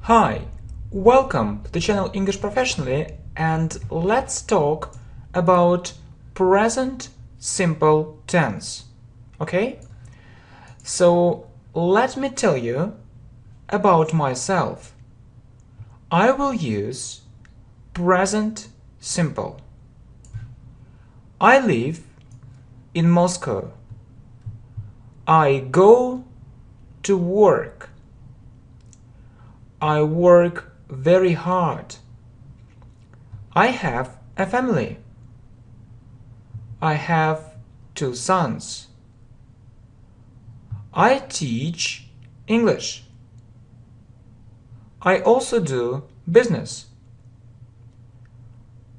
Hi, welcome to the channel English Professionally, and let's talk about present simple tense. Okay? So let me tell you about myself. I will use present simple. I live in Moscow. I go to work. I work very hard. I have a family. I have 2 sons. I teach English. I also do business.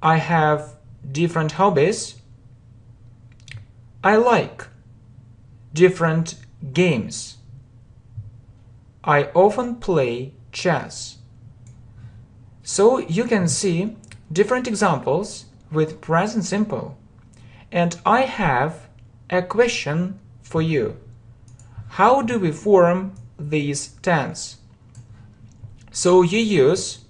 I have different hobbies. I like different games. I often play chess. So you can see different examples with present simple. And I have a question for you. How do we form these tense? So you use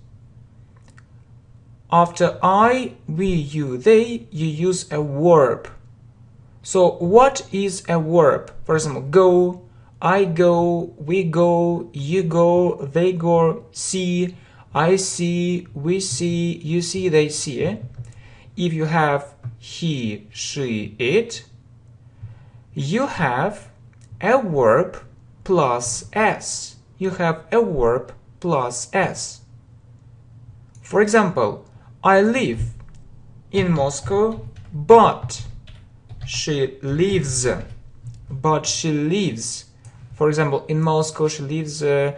after I, we, you, they, you use a verb. So what is a verb? For example, go, I go, we go, you go, they go, see, I see, we see, you see, they see. If you have he, she, it, you have a verb plus s. You have a verb plus s. For example, I live in Moscow, but she lives. But she lives. For example, in Moscow she lives, in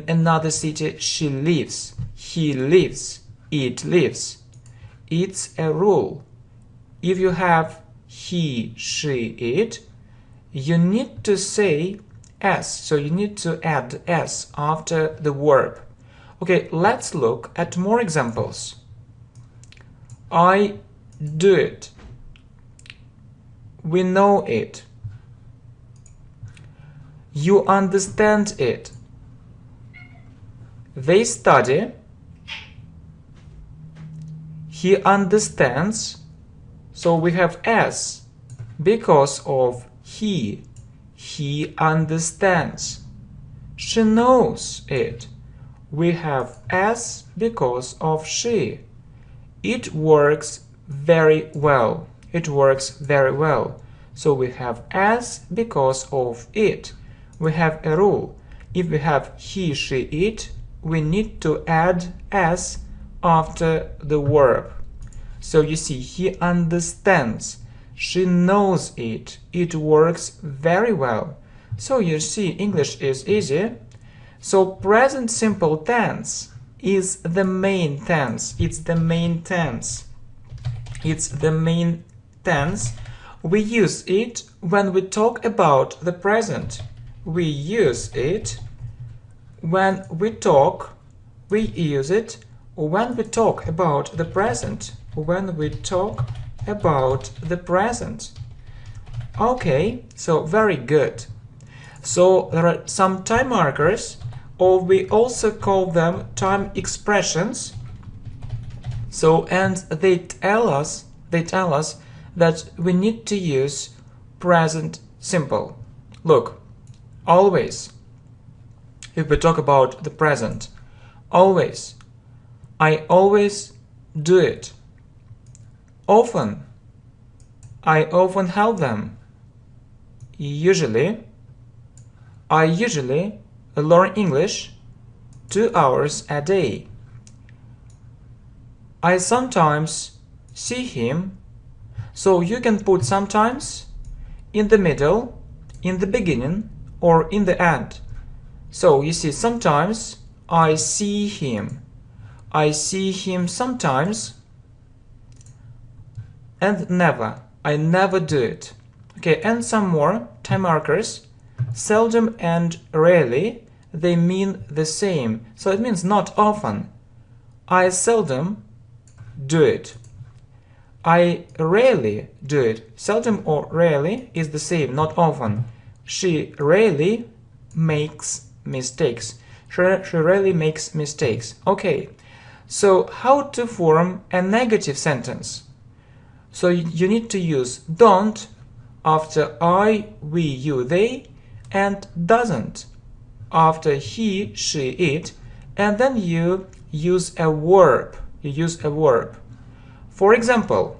another city she lives. He lives. It lives. It's a rule. If you have he, she, it, you need to say s. So you need to add s after the verb. Okay, let's look at more examples. I do it. We know it. You understand it. They study. He understands. So we have s because of he. He understands. She knows it. We have s because of she. It works very well. It works very well. So we have s because of it. We have a rule. If we have he, she, it, we need to add s after the verb. So you see, he understands. She knows it. It works very well. So you see, English is easy. So present simple tense is the main tense. It's the main tense. It's the main tense. We use it when we talk about the present. We use it when we talk. We use it when we talk about the present. When we talk about the present. Okay, so very good. So there are some time markers, or we also call them time expressions. So, and they tell us that we need to use present simple. Look, always, if we talk about the present, always, I always do it. Often, I often help them. Usually, I usually learn English 2 hours a day. I sometimes see him. So you can put sometimes in the middle, in the beginning, or in the end. So you see, sometimes I see him. I see him sometimes. And never. I never do it. Okay, and some more time markers. Seldom and rarely, they mean the same. So it means not often. I seldom do it. I rarely do it. Seldom or rarely is the same, not often. She rarely makes mistakes. She really makes mistakes. Okay, so how to form a negative sentence? So you need to use don't after I, we, you, they, and doesn't after he, she, it, and then you use a verb. You use a verb. For example,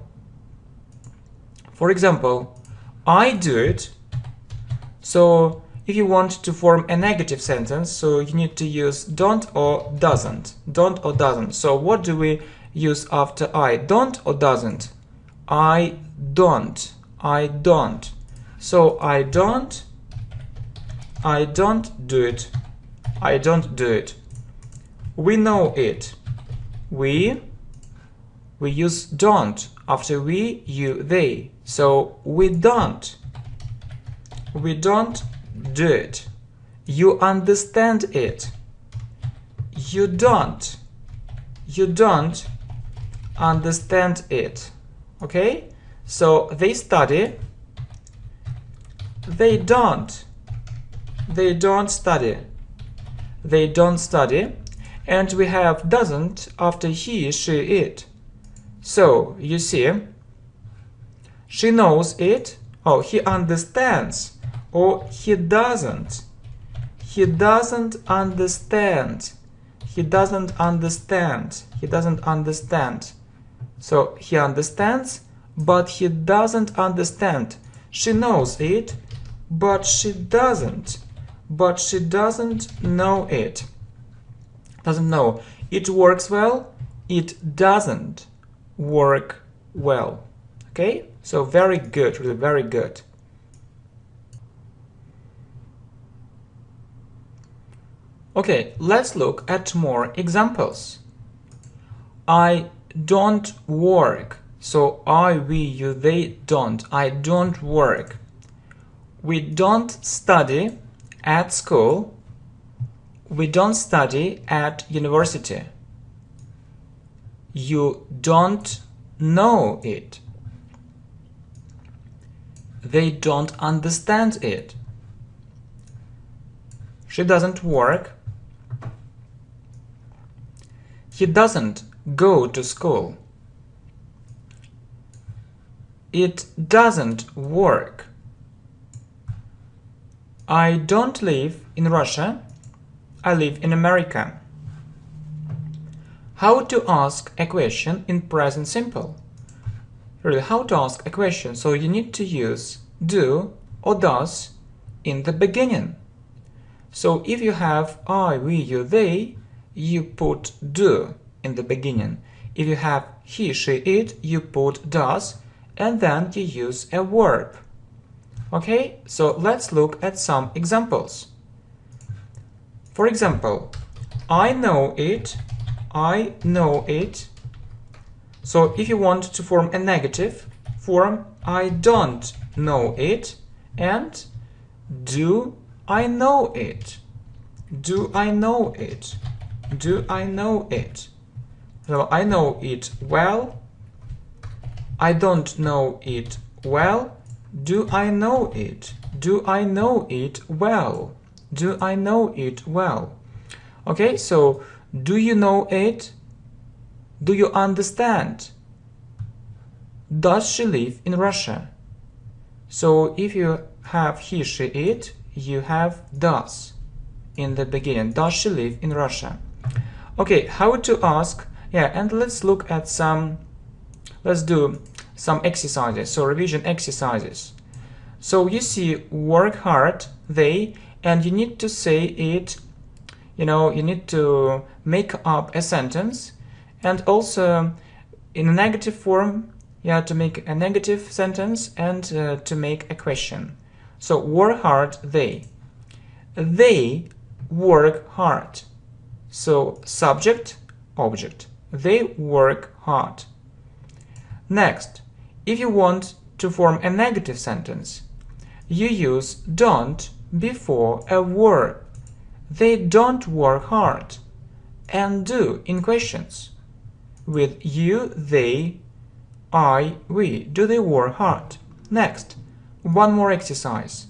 I do it. So if you want to form a negative sentence, so you need to use don't or doesn't. Don't or doesn't. So what do we use after I? Don't or doesn't? I don't. I don't. So I don't do it. I don't do it. We know it. We use don't after we, you, they. So we don't do it. You understand it. You don't understand it. Okay? So they study. They don't study. They don't study. And we have doesn't after he, she, it. So you see, she knows it, or he understands, or he doesn't. He doesn't understand. He doesn't understand. He doesn't understand. So he understands, but he doesn't understand. She knows it, but she doesn't. But she doesn't know it. Doesn't know. It works well. It doesn't work well. Okay? So very good, really very good. Okay, let's look at more examples. I don't work. So I, we, you, they don't. I don't work. We don't study at school. We don't study at university. You don't know it. They don't understand it. She doesn't work. He doesn't go to school. It doesn't work. I don't live in Russia. I live in America. How to ask a question in present simple? Really, how to ask a question? So you need to use do or does in the beginning. So if you have I, we, you, they, you put do in the beginning. If you have he, she, it, you put does, and then you use a verb. Okay, so let's look at some examples. For example, I know it. I know it. So if you want to form a negative form, I don't know it, and do I know it? Do I know it? Do I know it? So I know it well. I don't know it well. Do I know it? Do I know it well? Do I know it well? Okay, so do you know it? Do you understand? Does she live in Russia? So if you have he, she, it, you have does in the beginning. Does she live in Russia? Okay, how to ask? Yeah, and let's look at let's do some exercises, so revision exercises. So you see work hard, they, and you need to say it, you need to make up a sentence, and also in a negative form, to make a negative sentence and to make a question. So work hard, they work hard. So subject, object, they work hard. Next, if you want to form a negative sentence, you use don't before a verb. They don't work hard, and do in questions. With you, they, I, we. Do they work hard? Next, one more exercise.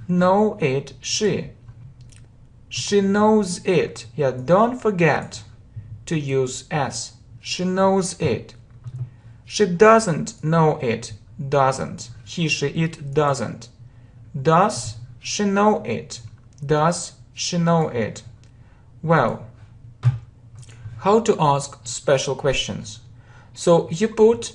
Know it, she. She knows it. Yeah, don't forget to use S. She knows it. She doesn't know it. Doesn't. He, she, it doesn't. Does she know it? Does she know it? Well, how to ask special questions. So you put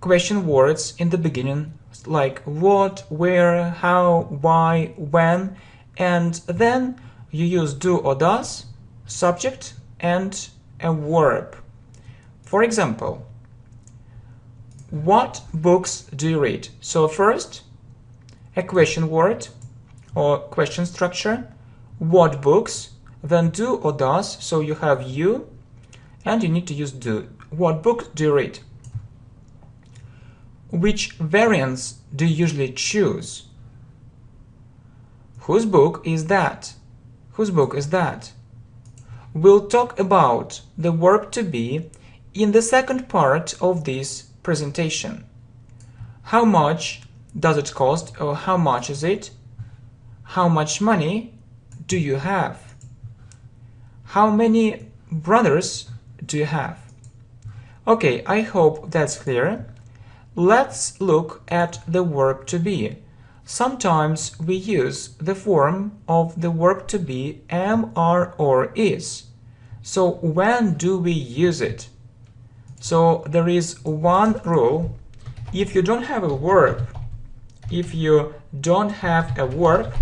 question words in the beginning like what, where, how, why, when, and then you use do or does, subject, and a verb. For example, what books do you read? So first, a question word or question structure, what books, then do or does, so you have you, and you need to use do. What book do you read? Which variants do you usually choose? Whose book is that? Whose book is that? We'll talk about the verb to be in the second part of this presentation. How much does it cost, or how much is it? How much money do you have? How many brothers do you have? Okay, I hope that's clear. Let's look at the verb to be. Sometimes we use the form of the verb to be am, are, or is. So when do we use it? So there is one rule. If you don't have a verb, if you don't have a verb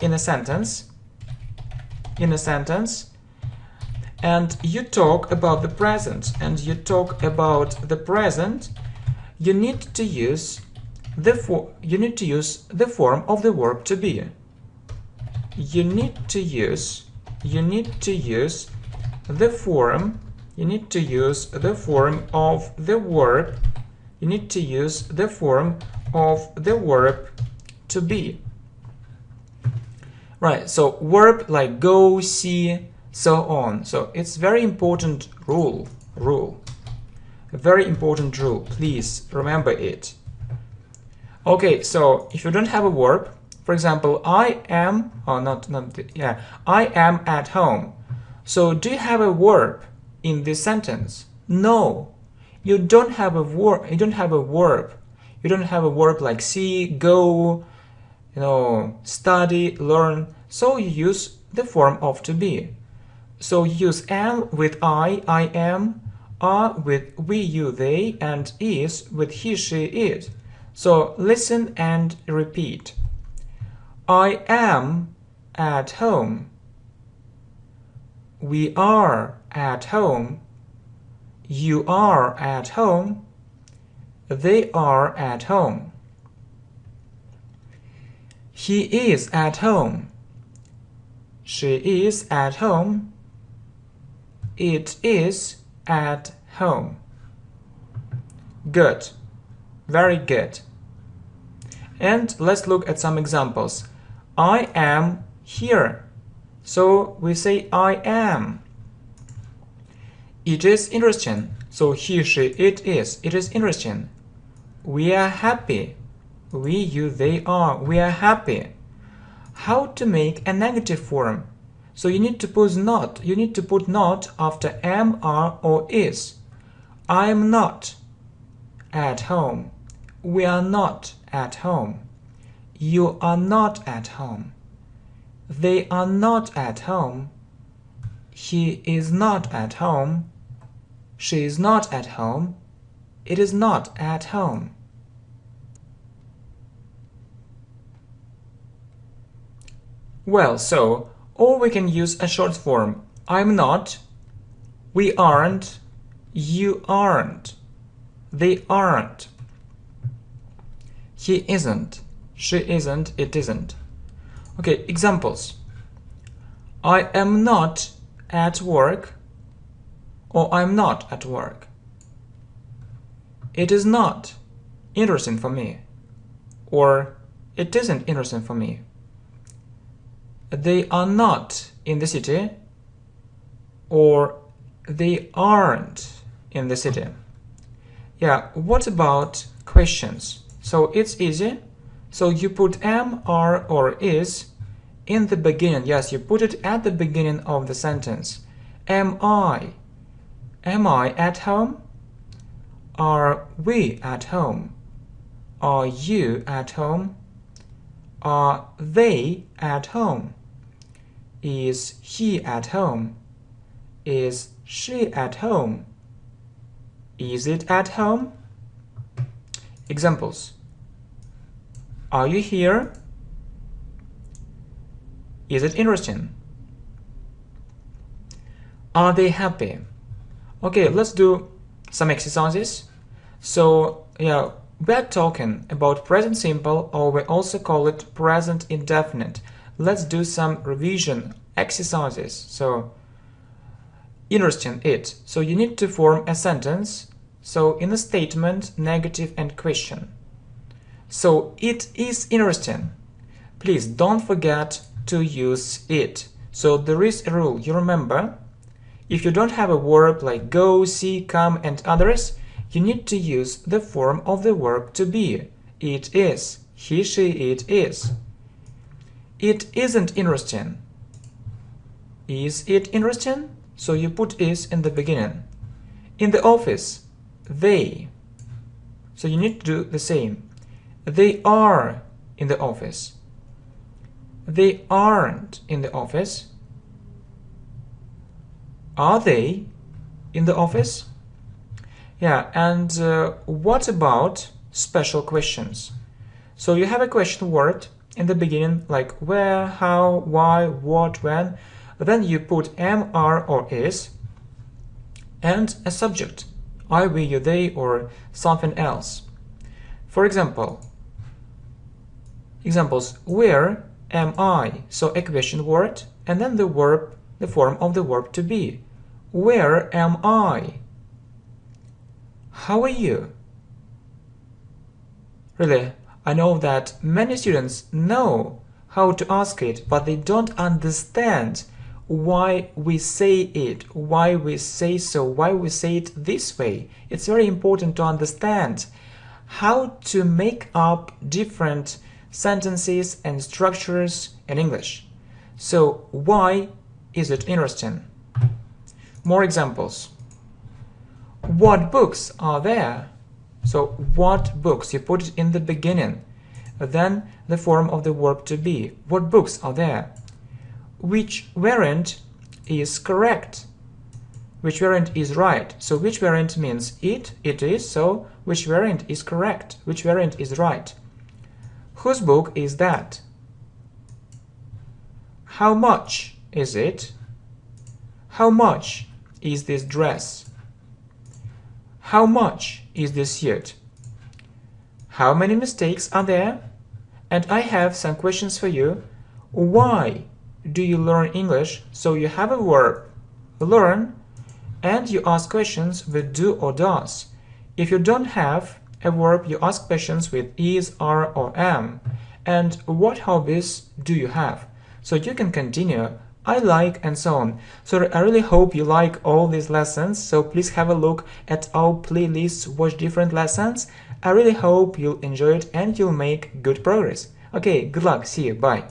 in a sentence, and you talk about the present, you need to use the form of the verb to be. You need to use the form of the verb to be. Right, so verb like go, see, so on. So it's very important rule. A very important rule. Please remember it. Okay, so if you don't have a verb, for example, I am at home. So do you have a verb in this sentence? No. You don't have a verb. You don't have a verb like see, go, study, learn. So you use the form of to be. So you use am with I am, are with we, you, they, and is with he, she, it. So listen and repeat. I am at home. We are at home. You are at home. They are at home. He is at home. She is at home. It is at home. Good. Very good. And let's look at some examples. I am here. So we say I am. It is interesting. So he, she, it is. It is interesting. We are happy. We, you, they are. We are happy. How to make a negative form? So you need to put not. You need to put not after am, are, or is. I am not at home. We are not at home. You are not at home. They are not at home. He is not at home. She is not at home. It is not at home. Well, so, or we can use a short form. I'm not. We aren't. You aren't. They aren't. He isn't. She isn't. It isn't. Okay, examples. I am not at work, or I'm not at work. It is not interesting for me, or it isn't interesting for me. They are not in the city, or they aren't in the city. Yeah, what about questions? So it's easy. So you put am, are, or is in the beginning. Yes, you put it at the beginning of the sentence. Am I? Am I at home? Are we at home? Are you at home? Are they at home? Is he at home? Is she at home? Is it at home? Examples. Are you here? Is it interesting? Are they happy? Okay, let's do some exercises. So, yeah, we're talking about present simple, or we also call it present indefinite. Let's do some revision exercises. So, interesting it. So you need to form a sentence. So in a statement, negative and question. So it is interesting. Please don't forget to use it. So there is a rule, you remember? If you don't have a verb like go, see, come and others, you need to use the form of the verb to be. It is. He, she, it is. It isn't interesting. Is it interesting? So you put is in the beginning. In the office, they. So you need to do the same. They are in the office. They aren't in the office. Are they in the office? Yeah, and what about special questions? So you have a question word in the beginning, like where, how, why, what, when. Then you put am, are, or is, and a subject, I, we, you, they, or something else. For example, examples, where am I? So a question word, and then the verb, the form of the verb to be. Where am I? How are you? Really, I know that many students know how to ask it, but they don't understand why we say it, why we say so, why we say it this way. It's very important to understand how to make up different sentences and structures in English. So, why is it interesting? More examples. What books are there? So, what books? You put it in the beginning. Then the form of the verb to be. What books are there? Which variant is correct? Which variant is right? So which variant means it is, so which variant is correct? Which variant is right? Whose book is that? How much is it? How much is this dress? How much is this suit? How many mistakes are there? And I have some questions for you. Why do you learn English? So you have a verb, learn, and you ask questions with do or does. If you don't have a verb, you ask questions with is, are, or am. And what hobbies do you have? So you can continue, I like, and so on. So I really hope you like all these lessons. So please have a look at our playlists, watch different lessons. I really hope you'll enjoy it and you'll make good progress. Okay, good luck, see you, bye.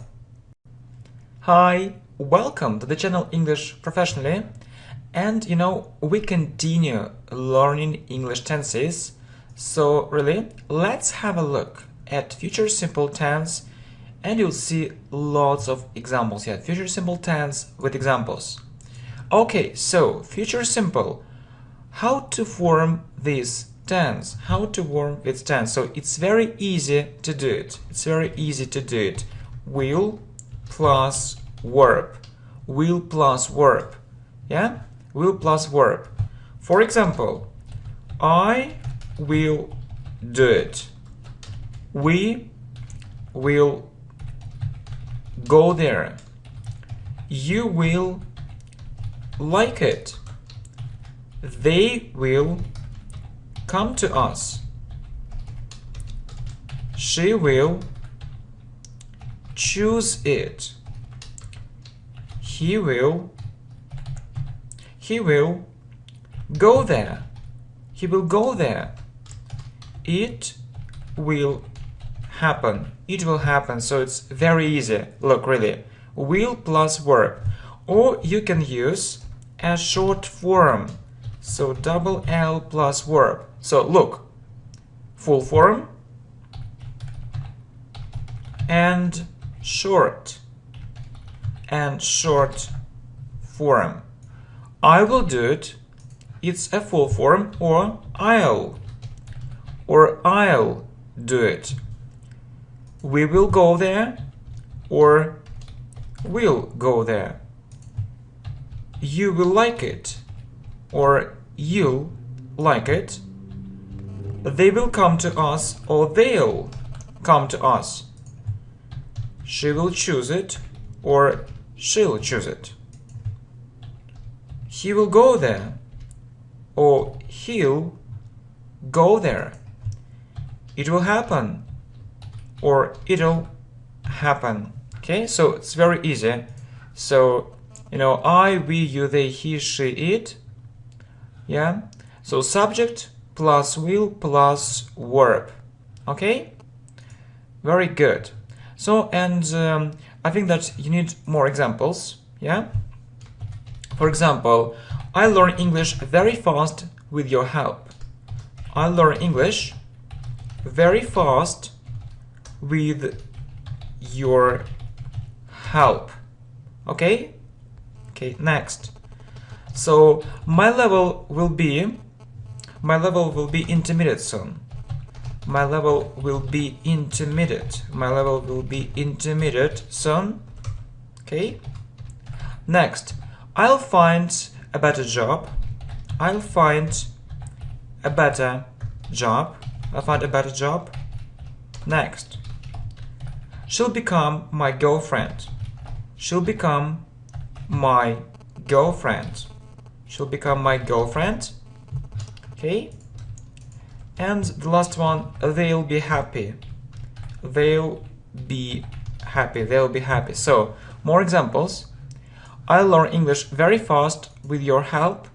Hi, welcome to the channel English Professionally. And we continue learning English tenses. So really, let's have a look at future simple tense, and you'll see lots of examples here. Future simple tense with examples. Okay, so future simple. How to form this tense? How to form this tense? So it's very easy to do it. It's very easy to do it. Will plus verb. Will plus verb. Yeah? Will plus verb. For example, I will do it. We will go there. You will like it. They will come to us. She will choose it. He will go there. He will go there. It will happen. It will happen. So it's very easy. Look, really. Will plus verb. Or you can use a short form. So double L plus verb. So look. Full form and short form. I will do it. It's a full form. Or I'll do it. We will go there, or we'll go there. You will like it, or you'll like it. They will come to us, or they'll come to us. She will choose it, or she'll choose it. He will go there, or he'll go there. It will happen, or it'll happen. Okay, so it's very easy. So, I, we, you, they, he, she, it. Yeah, so subject plus will plus verb. Okay, very good. So, and I think that you need more examples. Yeah, for example, I learn English very fast with your help. I learn English very fast with your help. Okay? Okay, next. So my level will be intermediate soon. My level will be intermediate. My level will be intermediate soon. Okay? Next, I'll find a better job. I'll find a better job. I'll find a better job. Next, she'll become my girlfriend. She'll become my girlfriend. She'll become my girlfriend. Okay? And the last one, they'll be happy. They'll be happy. They'll be happy. So, more examples. I'll learn English very fast with your help.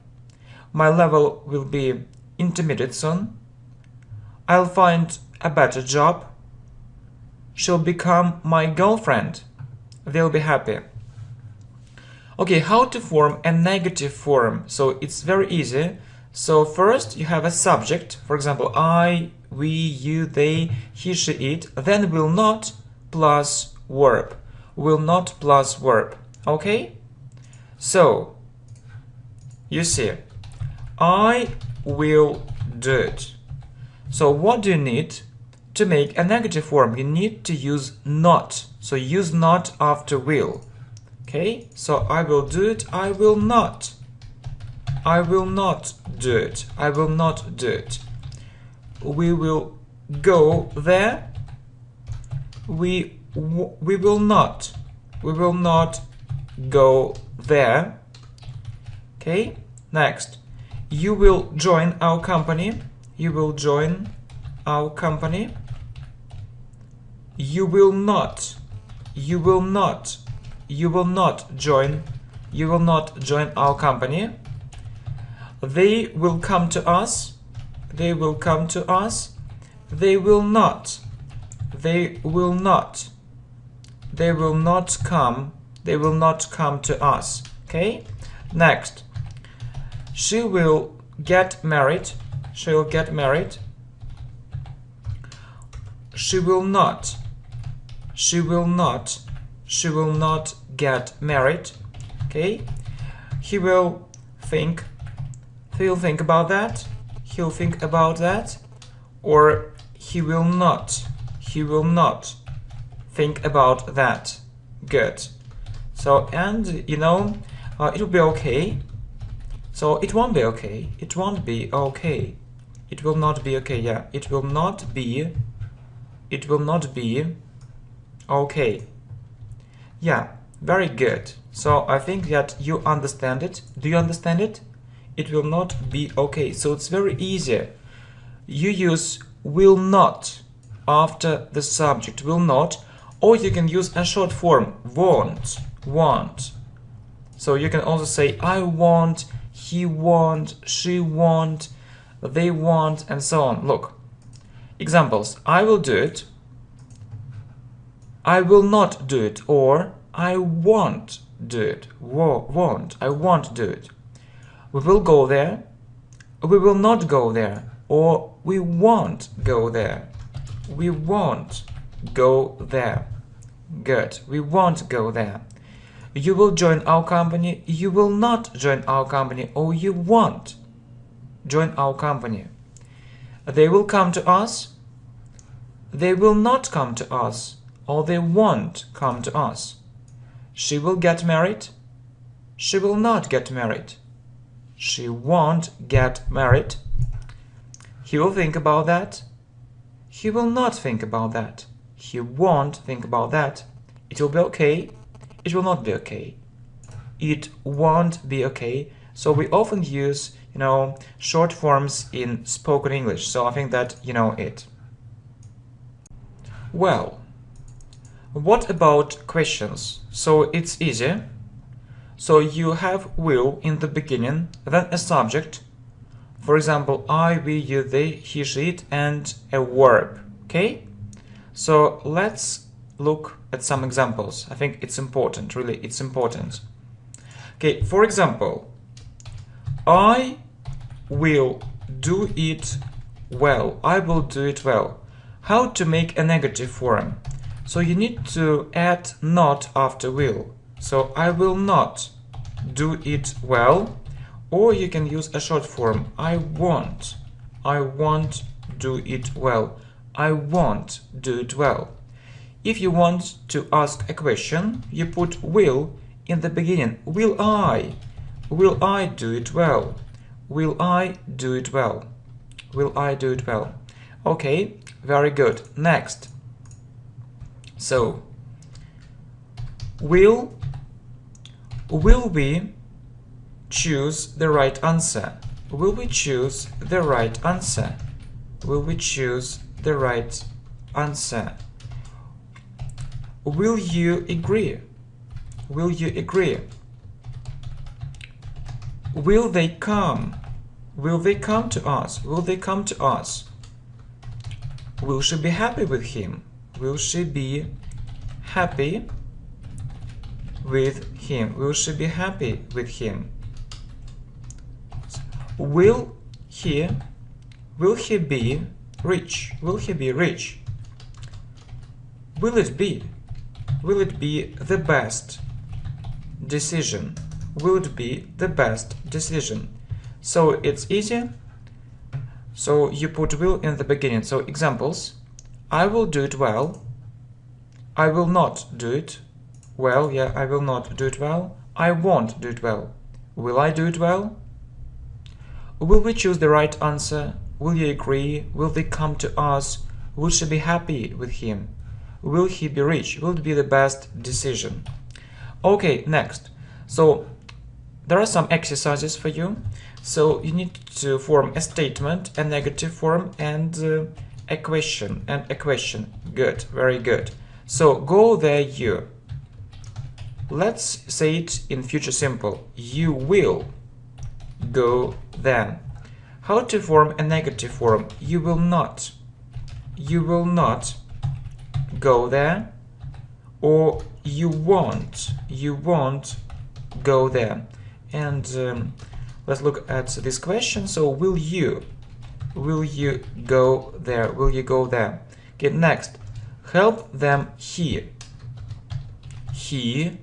My level will be intermediate soon. I'll find a better job. She'll become my girlfriend. They'll be happy. Okay, how to form a negative form? So it's very easy. So first you have a subject. For example, I, we, you, they, he, she, it. Then will not plus verb. Will not plus verb. Okay? So, you see, I will do it. So what do you need to make a negative form? You need to use not. So use not after will. Okay? So I will do it. I will not. I will not do it. I will not do it. We will go there. We will not. We will not go there. Okay? Next. You will join our company. You will join our company. You will not. You will not. You will not join. You will not join our company. They will come to us. They will come to us. They will not. They will not. They will not come. They will not come to us. Okay? Next. She will get married. She will get married. She will not. She will not. She will not get married. Okay? He will think. He'll think about that. He'll think about that. Or he will not. He will not think about that. Good. So, and it will be okay. So it won't be okay. It won't be okay. It will not be okay. Yeah, it will not be. It will not be okay. Yeah, very good. So I think that you understand it. Do you understand it? It will not be okay. So it's very easy. You use will not after the subject, will not, or you can use a short form, won't, want. So you can also say I want, he want, she want, they want, and so on. Look, examples. I will do it. I will not do it, or I won't do it. I won't do it. We will go there, we will not go there, or we won't go there. We won't go there. Good. We won't go there. You will join our company, you will not join our company, or you won't join our company. They will come to us, they will not come to us, or they won't come to us. She will get married, she will not get married. She won't get married. He will think about that. He will not think about that. He won't think about that. It will be okay. It will not be okay. It won't be okay. So we often use, short forms in spoken English. So I think that you know it. Well, what about questions? So it's easy. So you have will in the beginning, then a subject. For example, I, we, you, they, he, she, it, and a verb. Okay? So let's look at some examples. I think it's important, really, it's important. Okay, for example, I will do it well. I will do it well. How to make a negative form? So you need to add not after will. So I will not do it well, or you can use a short form. I won't do it well. I won't do it well. If you want to ask a question, you put will in the beginning. Will I do it well? Will I do it well? Will I do it well? Okay, very good. Next. So, will we choose the right answer? Will we choose the right answer? Will we choose the right answer? Will you agree? Will you agree? Will they come? Will they come to us? Will they come to us? Will she be happy with him? Will she be happy with him? Will she be happy with him? Will he be rich? Will he be rich? Will it be the best decision? Will it be the best decision? So it's easy. So you put will in the beginning. So examples: I will do it well. I will not do it well. Yeah, I will not do it well. I won't do it well. Will I do it well? Will we choose the right answer? Will you agree? Will they come to us? Will she be happy with him? Will he be rich? Will it be the best decision? Okay, next. So there are some exercises for you. So you need to form a statement, a negative form, and a question. Good, very good. So go there, you. Let's say it in future simple. You will go there. How to form a negative form? You will not. You will not go there, or you won't go there. And let's look at this question. So will you go there? Will you go there? Okay, next. Help them here. He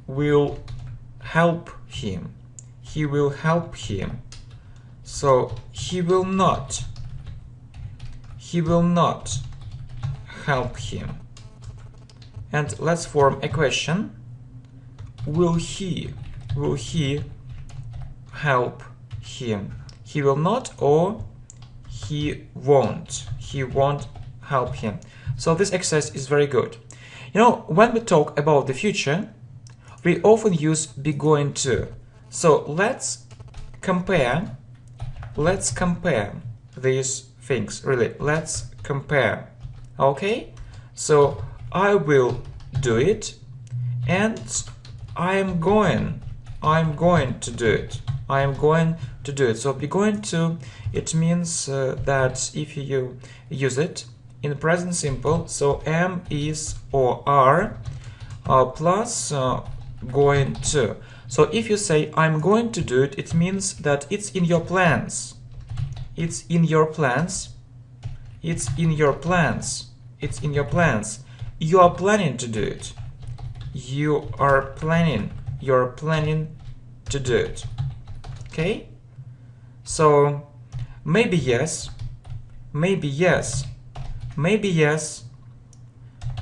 will help him. He will help him. So he will not help him. And let's form a question. Will he help him? He will not, or he won't help him. So this exercise is very good. When we talk about the future, we often use be going to. So let's compare these things, really. Let's compare. Okay? So I will do it, and I'm going to do it. I am going to do it. So be going to, it means that if you use it in present simple, so am, is, or are plus going to. So if you say I'm going to do it, it means that it's in your plans. It's in your plans. It's in your plans. It's in your plans. You are planning to do it. You are planning. You're planning to do it. Okay? So maybe yes. Maybe yes. Maybe yes.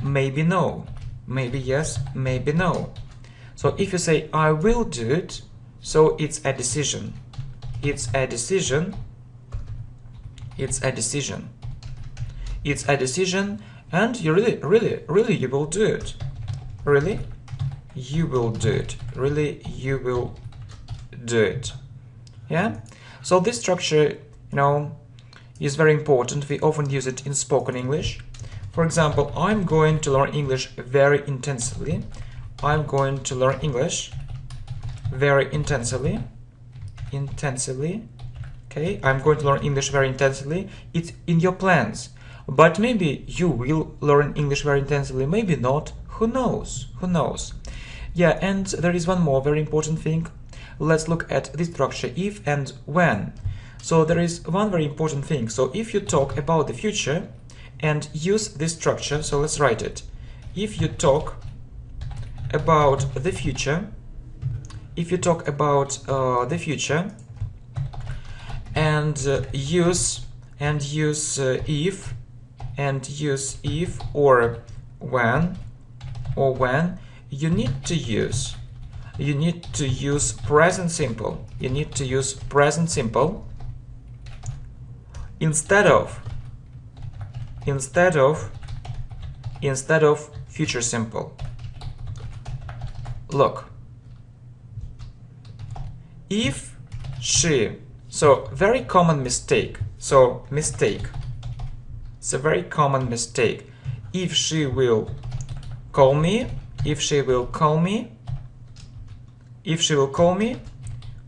Maybe no. Maybe yes. Maybe no. So if you say I will do it, so it's a decision. It's a decision. It's a decision. It's a decision, and you really you will do it. Really, you will do it. Really, you will do it. Yeah. So this structure, is very important. We often use it in spoken English. For example, I'm going to learn English very intensively. I'm going to learn English very intensively. Intensively. Okay, I'm going to learn English very intensively. It's in your plans. But maybe you will learn English very intensively, maybe not. Who knows? Who knows? Yeah, and there is one more very important thing. Let's look at this structure, if and when. So there is one very important thing. So if you talk about the future and use this structure, so let's write it. If you talk about the future, if you talk about the future and use if or when, you need to use present simple. You need to use present simple instead of future simple. Look, if she, so very common mistake. So mistake. It's a very common mistake. If she will call me, if she will call me, if she will call me,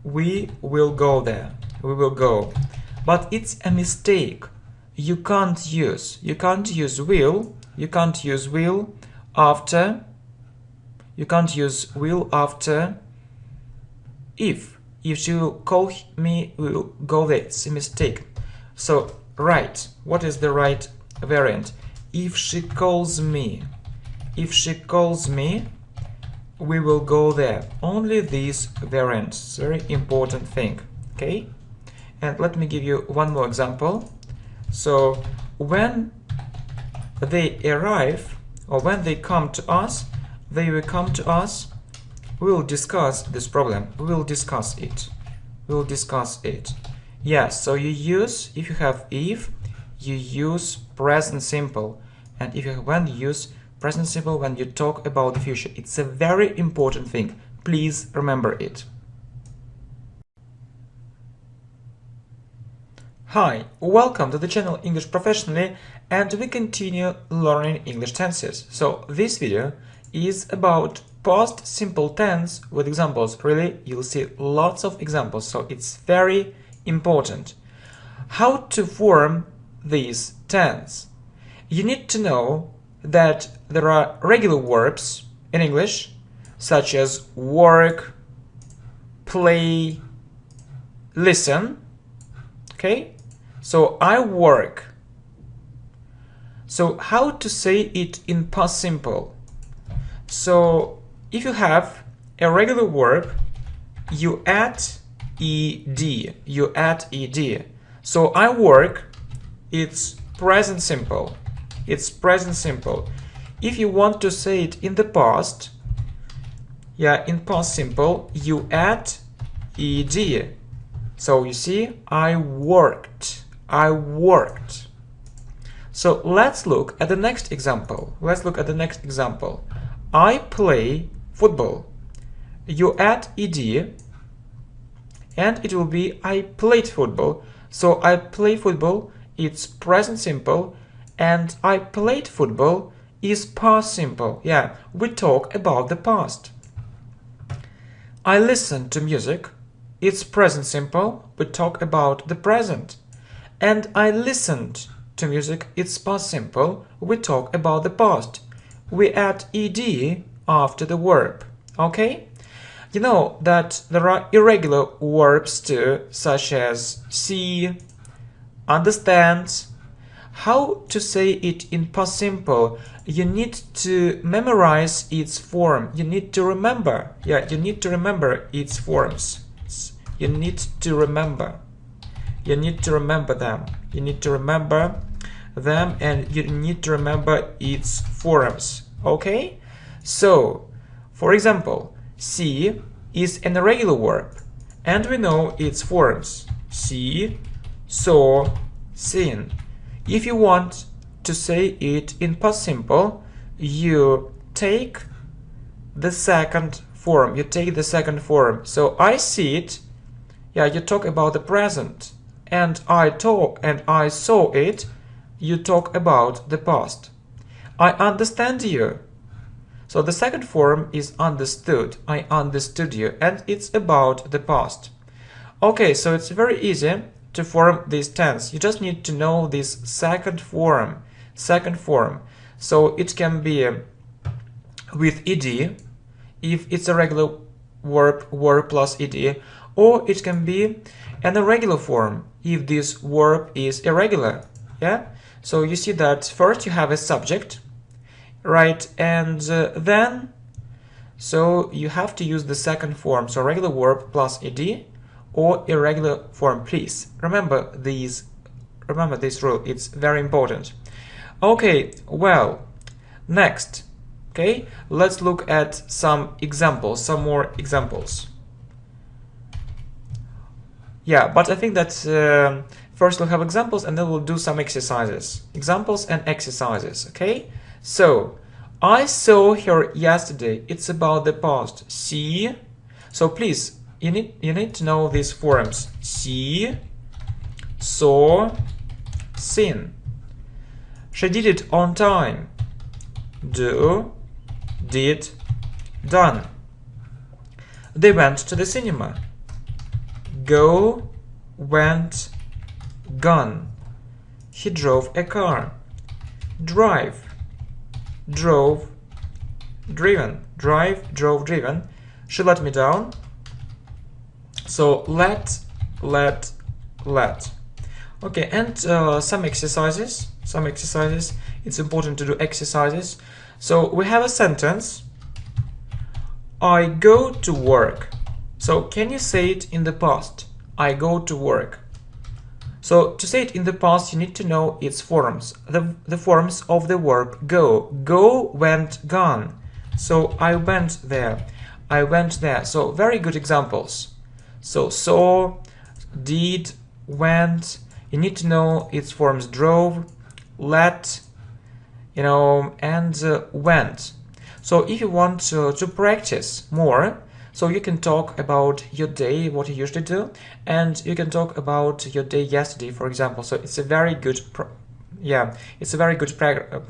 we will go there. We will go. But it's a mistake. You can't use will. You can't use will after. You can't use will after if. If she will call me, we will go there. It's a mistake. So right. What is the right variant? If she calls me. If she calls me, we will go there. Only these variants. Very important thing. Okay? And let me give you one more example. So when they arrive, or when they come to us, they will come to us, we will discuss this problem. We will discuss it. We will discuss it. Yes, so you use, if you have if, you use present simple. And if you when you use present simple when you talk about the future. It's a very important thing. Please remember it. Hi, welcome to the channel English Professionally, and we continue learning English tenses. So this video is about past simple tense with examples. Really, you'll see lots of examples, so it's very important. How to form these tense? You need to know that there are regular verbs in English, such as work, play, listen. Okay? So I work. So how to say it in past simple? So if you have a regular verb, you add ed. You add ed. So I work, it's present simple. It's present simple. If you want to say it in the past, in past simple, you add ed. So you see, I worked. I worked. So let's look at the next example. Let's look at the next example. I play football. You add ed, and it will be I played football. So I play football, it's present simple, and I played football is past simple. Yeah, we talk about the past. I listen to music, it's present simple, we talk about the present. And I listened to music, it's past simple. We talk about the past. We add ed after the verb. Okay? You know that there are irregular verbs too, such as see, understand. How to say it in past simple? You need to memorize its form. You need to remember. Yeah, you need to remember its forms. You need to remember. You need to remember them. You need to remember them, and you need to remember its forms. Okay? So, for example, see is an irregular verb, and we know its forms. See, saw, seen. If you want to say it in past simple, you take the second form. You take the second form. So I see it. Yeah, you talk about the present. And I talk and I saw it. You talk about the past. I understand you. So the second form is understood. I understood you, and it's about the past. Okay, so it's very easy to form this tense. You just need to know this second form. So it can be with ed if it's a regular verb plus ed, or it can be an irregular form if this verb is irregular. Yeah. So you see that first you have a subject, right, and then so you have to use the second form. So regular verb plus ed or irregular form, please. Remember this rule, it's very important. Okay, well, next, okay, let's look at some examples, some more examples. Yeah, but I think that first we'll have examples and then we'll do some exercises. Examples and exercises, okay? So, I saw her yesterday. It's about the past. See? So please, you need to know these forms. See, saw, seen. She did it on time. Do, did, done. They went to the cinema. Go, went, gone. He drove a car. Drive, drove, driven. Drive, drove, driven. She let me down. So let. Okay, and some exercises. It's important to do exercises. So we have a sentence. I go to work. So can you say it in the past? I go to work. So to say it in the past, you need to know its forms. The forms of the verb go. Go, went, gone. So I went there. I went there. So very good examples. So saw, did, went. You need to know its forms drove, let, and went. So if you want to practice more, so you can talk about your day, what you usually do, and you can talk about your day yesterday, for example. So it's a very good,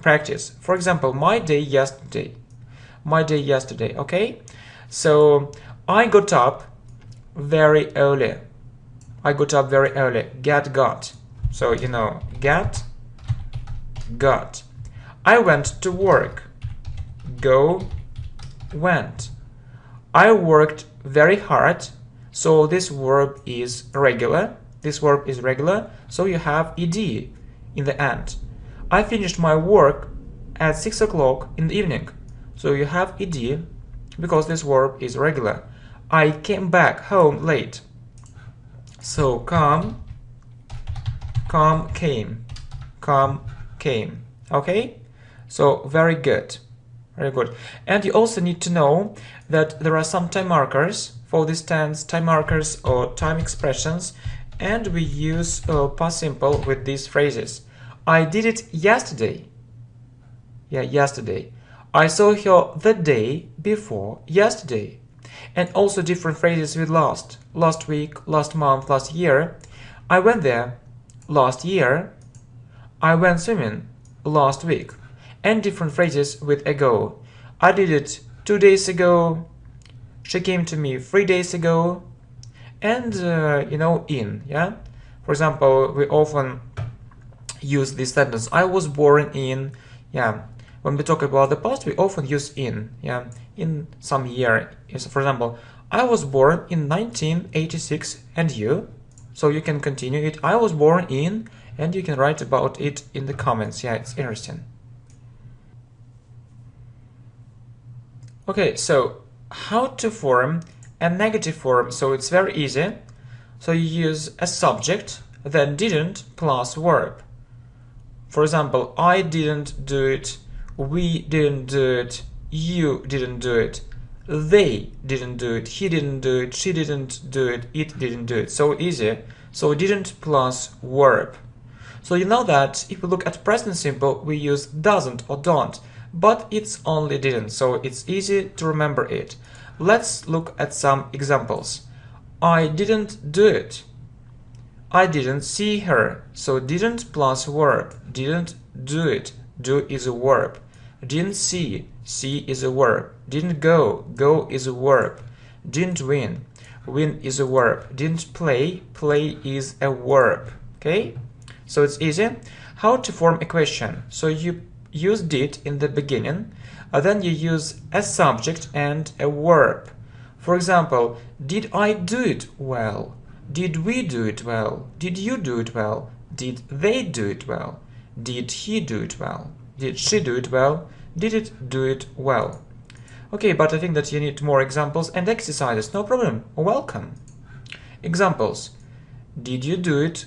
practice. For example, my day yesterday. Okay. So I got up very early. Get, got. So get, got. I went to work. Go, went. I worked very hard. So this verb is regular. So you have ed in the end. I finished my work at 6 o'clock in the evening. So you have ed because this verb is regular. I came back home late. So come, came. Okay? So very good. And you also need to know that there are some time markers for this tense, time markers or time expressions, and we use past simple with these phrases. I did it yesterday. Yesterday. I saw her the day before yesterday. And also different phrases with last week, last month, last year. I went there last year. I went swimming last week. And different phrases with ago. I did it 2 days ago. She came to me 3 days ago. And in, yeah. For example, we often use this sentence. I was born in, when we talk about the past, we often use in, in some year. So for example, I was born in 1986, and you? So you can continue it. I was born in, and you can write about it in the comments. Yeah, it's interesting. Okay, so how to form a negative form? So it's very easy. So you use a subject, then didn't plus verb. For example, I didn't do it, we didn't do it, you didn't do it, they didn't do it, he didn't do it, she didn't do it, it didn't do it. So easy. So didn't plus verb. So you know that if we look at present simple, we use doesn't or don't, but it's only didn't, so it's easy to remember it. Let's look at some examples. I didn't do it. I didn't see her, so didn't plus verb. Didn't do it, do is a verb. Didn't see is a verb. Didn't go is a verb. Didn't win is a verb. Didn't play is a verb. Okay, so it's easy. How to form a question? So you use did in the beginning, then you use a subject and a verb. For example, did I do it well? Did we do it well? Did you do it well? Did they do it well? Did he do it well? Did she do it well? Did it do it well? Okay, but I think that you need more examples and exercises. No problem. Welcome. Examples. Did you do it?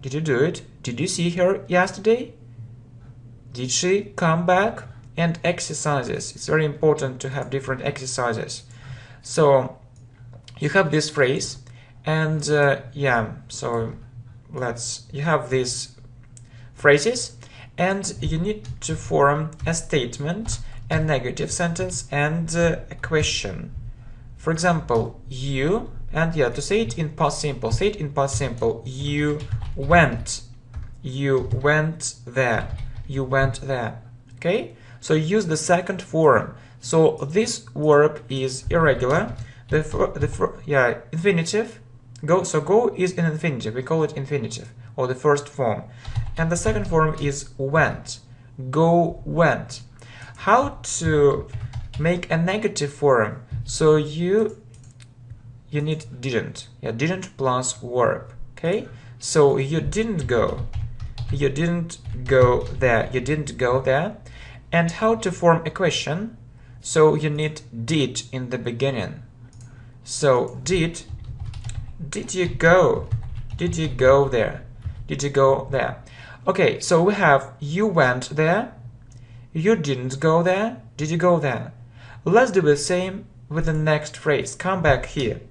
Did you do it? Did you see her yesterday? Did she come back? And exercises. It's very important to have different exercises. So you have this phrase. And so you have these phrases, and you need to form a statement, a negative sentence, and a question. For example, you, and to say it in past simple, you went there, okay? So use the second form. So this verb is irregular, infinitive. Go is an infinitive, we call it infinitive, or the first form. And the second form is went. Go went. How to make a negative form? So you need didn't. Didn't plus verb. Okay? So you didn't go. You didn't go there. You didn't go there. And how to form a question? So you need did in the beginning. So did you go? Did you go there? Did you go there? Okay, so we have you went there, you didn't go there, did you go there? Let's do the same with the next phrase. Come back here.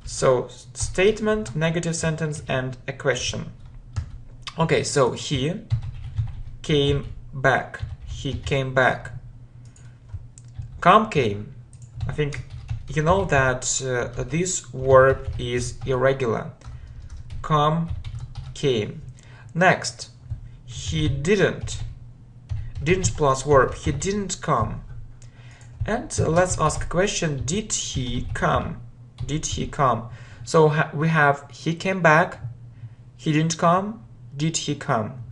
So statement, negative sentence, and a question. Okay, so he came back. He came back. Come came. I think you know that this verb is irregular. Come came. Next, he didn't. Didn't plus verb. He didn't come. And let's ask a question. Did he come? Did he come? So we have he came back. He didn't come. Did he come?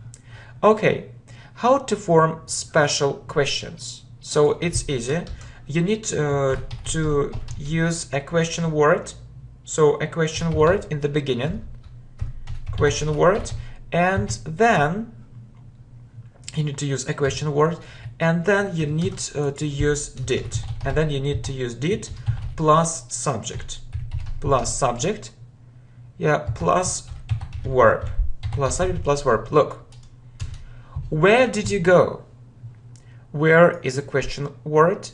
Okay. How to form special questions? So it's easy. You need to use a question word. So a question word in the beginning. Question word. And then you need to use a question word. And then you need to use did. And then you need to use did plus subject. Plus subject. Plus verb. Plus subject plus verb. Look. Where did you go? Where is a question word.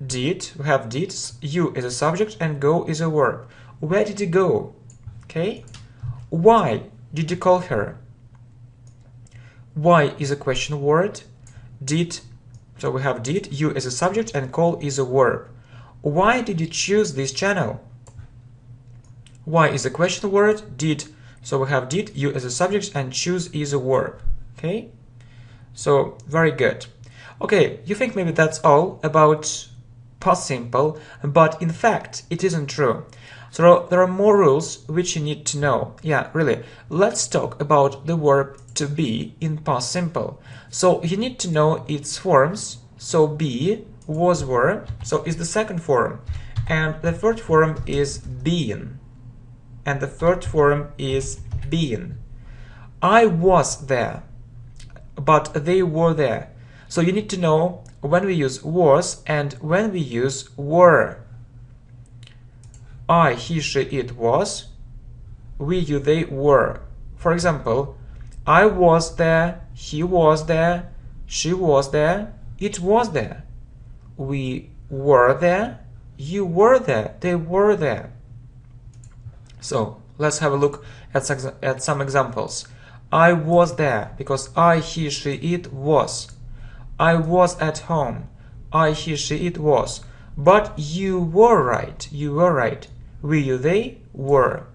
Did, we have did, you is a subject, and go is a verb. Where did you go? Okay. Why did you call her? Why is a question word. Did, so we have did, you is a subject, and call is a verb. Why did you choose this channel? Why is a question word. Did, so we have did, you as a subject, and choose is a verb. Okay. So very good. Okay, you think maybe that's all about past simple, but in fact it isn't true. So there are more rules which you need to know. Yeah, really. Let's talk about the verb to be in past simple. So you need to know its forms. So be, was, were, so is the second form. And the third form is been. And the third form is been. I was there, but they were there. So you need to know when we use was and when we use were. I, he, she, it was. We, you, they were. For example, I was there, he was there, she was there, it was there. We were there, you were there, they were there. So let's have a look at some examples. I was there because I, he, she, it was. I was at home. I, he, she, it was. But you were right. You were right. We, you, they were.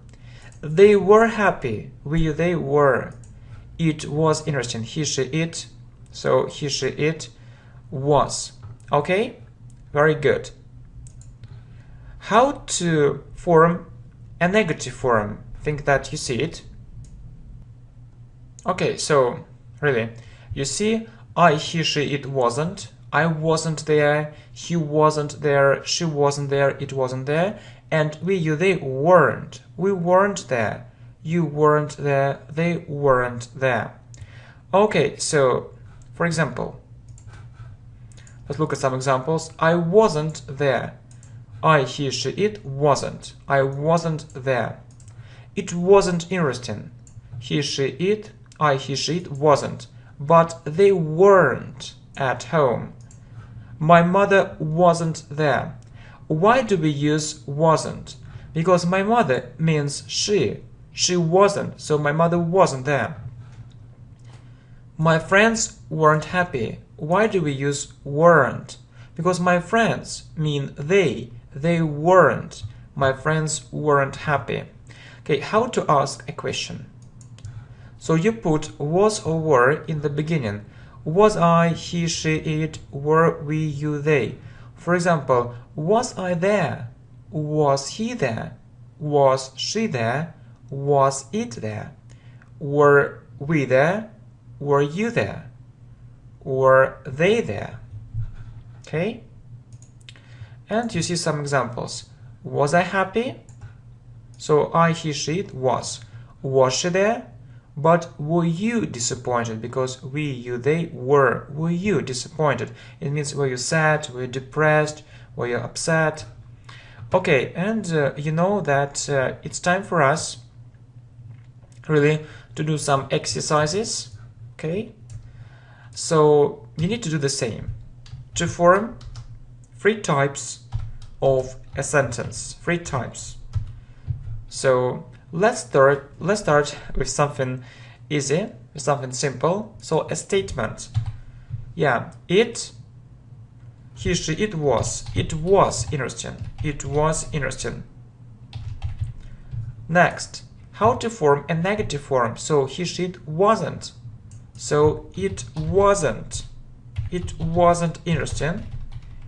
They were happy. We, you, they were. It was interesting. He, she, it. So he, she, it was. Okay? Very good. How to form a negative form? Think that you see it. Okay, so really, you see, I, he, she, it wasn't. I wasn't there. He wasn't there. She wasn't there. It wasn't there. And we, you, they weren't. We weren't there. You weren't there. They weren't there. Okay, so for example, let's look at some examples. I wasn't there. I, he, she, it wasn't. I wasn't there. It wasn't interesting. He, she, it. I, he, she, it wasn't. But they weren't at home. My mother wasn't there. Why do we use wasn't? Because my mother means she. She wasn't, so my mother wasn't there. My friends weren't happy. Why do we use weren't? Because my friends mean they. They weren't. My friends weren't happy. Okay, how to ask a question? So you put was or were in the beginning. Was I, he, she, it, were we, you, they. For example, was I there? Was he there? Was she there? Was it there? Were we there? Were you there? Were they there? Okay? And you see some examples. Was I happy? So I, he, she, it was. Was she there? But were you disappointed? Because we, you, they were. Were you disappointed? It means were you sad? Were you depressed? Were you upset? Okay, and you know that it's time for us really to do some exercises. Okay, so you need to do the same to form 3 types of a sentence. 3 types. So let's start with something easy, with something simple. So a statement. Yeah, it, he, she, it was. It was interesting. It was interesting. Next, how to form a negative form. So he, she, it wasn't. So it wasn't. It wasn't interesting.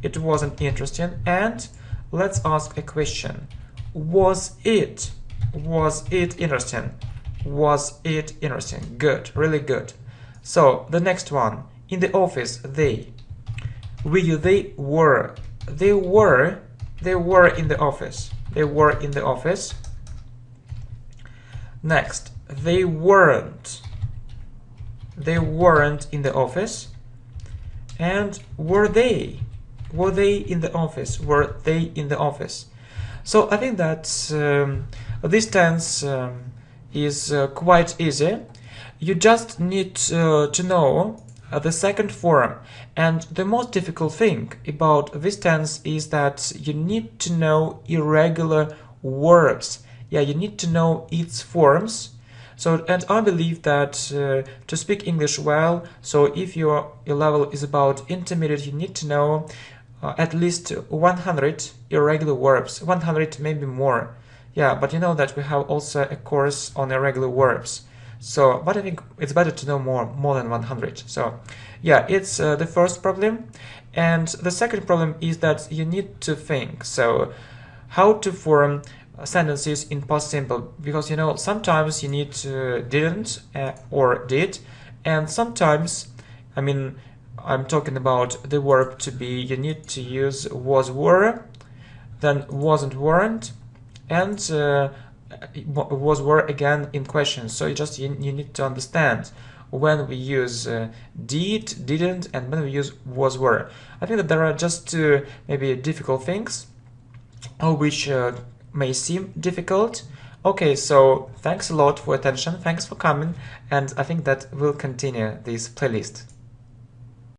It wasn't interesting. And let's ask a question. Was it? Was it interesting? Was it interesting? Good, really good. So the next one, in the office, they. We, you, they were. They were in the office. They were in the office. Next, they weren't. They weren't in the office. And were they? Were they in the office? Were they in the office? So I think that this tense is quite easy. You just need to know the second form. And the most difficult thing about this tense is that you need to know irregular verbs. Yeah, you need to know its forms. So, and I believe that to speak English well, so if your level is about intermediate, you need to know at least 100 irregular verbs, 100 maybe more. Yeah, but you know that we have also a course on irregular verbs. So, but I think it's better to know more than 100. So, yeah, it's the first problem. And the second problem is that you need to think. So, how to form sentences in past simple, because you know sometimes you need didn't or did, and sometimes, I mean, I'm talking about the verb to be, you need to use was, were, then wasn't, weren't, and was, were again in questions. So you need to understand when we use did, didn't, and when we use was, were. I think that there are just two maybe difficult things, which may seem difficult. Okay, so thanks a lot for attention, thanks for coming, and I think that we'll continue this playlist.